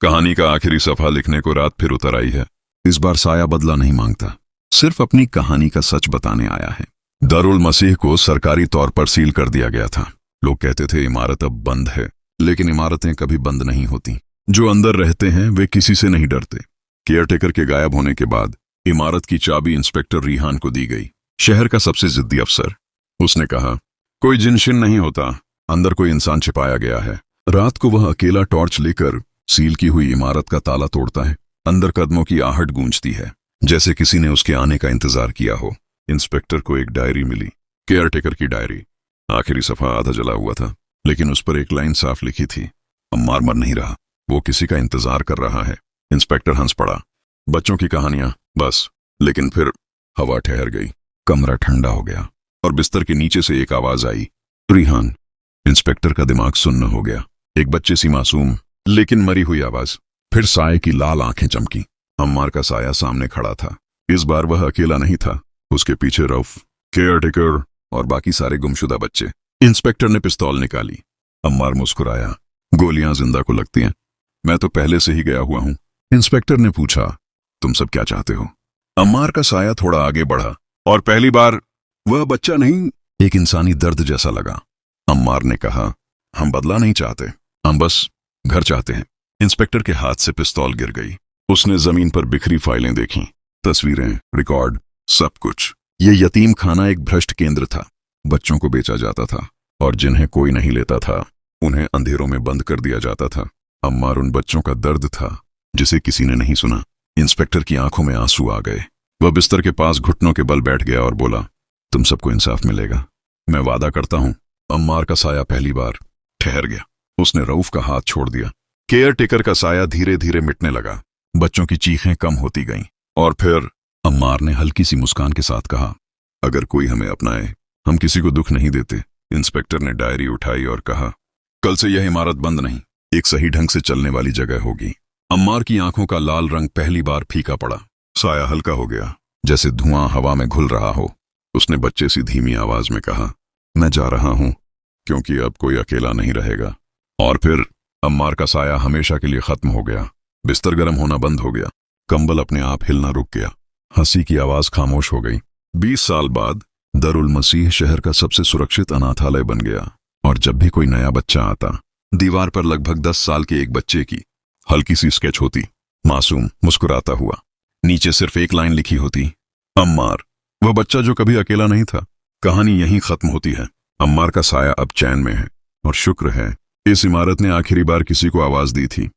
कहानी का आखिरी सफा लिखने को रात फिर उतर आई है। इस बार साया बदला नहीं मांगता, सिर्फ अपनी कहानी का सच बताने आया है। दारुल मसीह को सरकारी तौर पर सील कर दिया गया था। लोग कहते थे इमारत अब बंद है, लेकिन इमारतें कभी बंद नहीं होती। जो अंदर रहते हैं वे किसी से नहीं डरते। केयरटेकर के गायब होने के बाद इमारत की चाबी इंस्पेक्टर रिहान को दी गई, शहर का सबसे जिद्दी अफसर। उसने कहा, कोई जिनशिन नहीं होता, अंदर कोई इंसान छिपाया गया है। रात को वह अकेला टॉर्च लेकर सील की हुई इमारत का ताला तोड़ता है। अंदर कदमों की आहट गूंजती है, जैसे किसी ने उसके आने का इंतजार किया हो। इंस्पेक्टर को एक डायरी मिली, केयरटेकर की डायरी। आखिरी सफा आधा जला हुआ था, लेकिन उस पर एक लाइन साफ लिखी थी, अम्मार मर नहीं रहा, वो किसी का इंतजार कर रहा है। इंस्पेक्टर हंस पड़ा। बच्चों की कहानियां बस। लेकिन फिर हवा ठहर गई, कमरा ठंडा हो गया और बिस्तर के नीचे से एक आवाज आई, रिहान। इंस्पेक्टर का दिमाग सुन्न हो गया। एक बच्चे सी मासूम लेकिन मरी हुई आवाज। फिर साये की लाल आंखें चमकी। अम्मार का साया सामने खड़ा था। इस बार वह अकेला नहीं था, उसके पीछे रऊफ, केयरटेकर और बाकी सारे गुमशुदा बच्चे। इंस्पेक्टर ने पिस्तौल निकाली। अम्मार मुस्कुराया, गोलियां जिंदा को लगती हैं, मैं तो पहले से ही गया हुआ हूं। इंस्पेक्टर ने पूछा, तुम सब क्या चाहते हो? अम्मार का साया थोड़ा आगे बढ़ा और पहली बार वह बच्चा नहीं, एक इंसानी दर्द जैसा लगा। अम्मार ने कहा, हम बदला नहीं चाहते, हम बस घर चाहते हैं। इंस्पेक्टर के हाथ से पिस्तौल गिर गई। उसने जमीन पर बिखरी फाइलें देखीं, तस्वीरें, रिकॉर्ड, सब कुछ। ये यतीम खाना एक भ्रष्ट केंद्र था। बच्चों को बेचा जाता था और जिन्हें कोई नहीं लेता था उन्हें अंधेरों में बंद कर दिया जाता था। अम्मार उन बच्चों का दर्द था जिसे किसी ने नहीं सुना। इंस्पेक्टर की आंखों में आंसू आ गए। वह बिस्तर के पास घुटनों के बल बैठ गया और बोला, तुम सबको इंसाफ मिलेगा, मैं वादा करता हूं। अम्मार का साया पहली बार ठहर गया। उसने रऊफ का हाथ छोड़ दिया। केयरटेकर का साया धीरे धीरे मिटने लगा। बच्चों की चीखें कम होती गईं और फिर अम्मार ने हल्की सी मुस्कान के साथ कहा, अगर कोई हमें अपनाए, हम किसी को दुख नहीं देते। इंस्पेक्टर ने डायरी उठाई और कहा, कल से यह इमारत बंद नहीं, एक सही ढंग से चलने वाली जगह होगी। अम्मार की आंखों का लाल रंग पहली बार फीका पड़ा। साया हल्का हो गया, जैसे धुआं हवा में घुल रहा हो। उसने बच्चे सी धीमी आवाज में कहा, मैं जा रहा हूं, क्योंकि अब कोई अकेला नहीं रहेगा। और फिर अम्मार का साया हमेशा के लिए खत्म हो गया। बिस्तर गर्म होना बंद हो गया, कंबल अपने आप हिलना रुक गया, हंसी की आवाज खामोश हो गई। 20 साल बाद दारुल मसीह शहर का सबसे सुरक्षित अनाथालय बन गया। और जब भी कोई नया बच्चा आता, दीवार पर लगभग 10 साल के एक बच्चे की हल्की सी स्केच होती, मासूम, मुस्कुराता हुआ। नीचे सिर्फ एक लाइन लिखी होती, अम्मार, वह बच्चा जो कभी अकेला नहीं था। कहानी यहीं खत्म होती है। अम्मार का साया अब चैन में है और शुक्र है इस इमारत ने आखिरी बार किसी को आवाज दी थी।